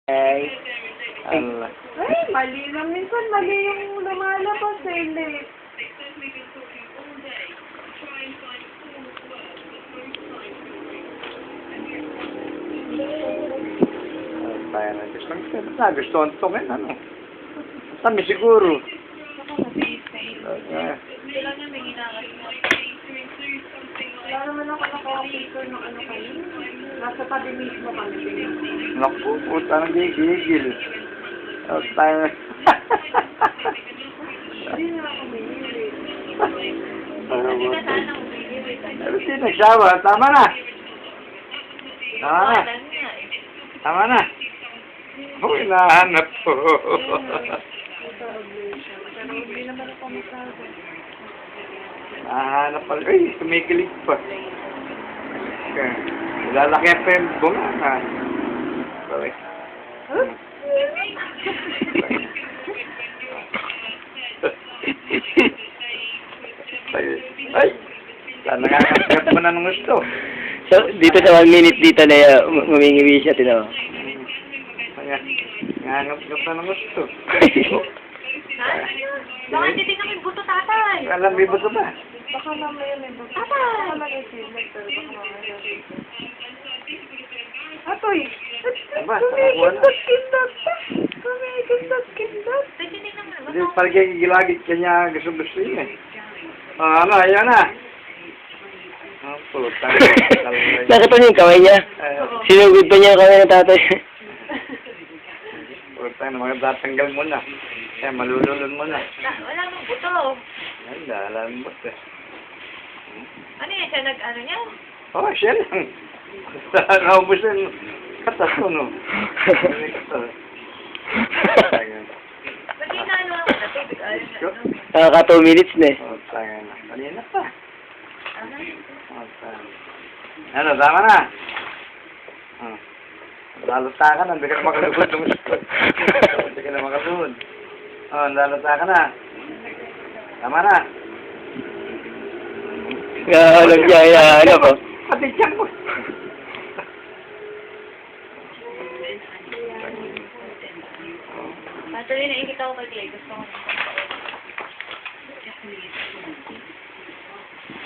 Ay, Allah. Ay, mali lang. Minsan mali yung lumalabas eh. Hindi. Tayo na. Gusto lang gusto ang tungin, ano? Kami siguro. Wala naman ako naka-picture ng ano kayo. Nasa tabi mismo kami. Naku, puta nang gigil. Tayo na. Hindi na ako minili. Pero sinagsawa, tama na. Tama na. Tama na. Uy, nahanap po. Hindi naman ako masabi. Nahanap pala. Ay, tumikilig pa. Lalaki pa yung bunga na. Sorry. Ay! Sana nakakagat mo na ng gusto. So, dito sa 1 minute dito na humingiwi siya, tinaw. Ngangap-ngap na ng gusto. Baka hindi din kami buto, tatay. Alam, may buto ba? Baka mamaya may buto. Tatay! Baka mamaya Atoy! Aba, nakakuha na. Kumikindot-kindot pa! Kumikindot-kindot! Hindi, parang gilagit ka niya gusto-gusto yun eh. Ano, ayan na. Oh, puta. Nakita niyo yung kamay niya? Sinugod pa niya yung kamay ng tatay. Puta, mga tatanggal mo na. Eh, malululun mo na. Wala mong buto. Ay, alam mo eh. Ano yan? Siya nag-ano niya? Oh, siya lang. Naubos yung katas ko, no? Ba't inaano ako na to? Nakaka 2 minutes na eh. Oh, tayo na. Kanina pa. Oh, tayo. Ano, tama na? Lalata ka na, hindi ka na makaluhod. Hindi ka na makaluhod. Oh, lalata ka na. Tama na. Alam niya, ano po? Pati tiyan mo. Patuloy na ikita ko kay Clay. Gusto ko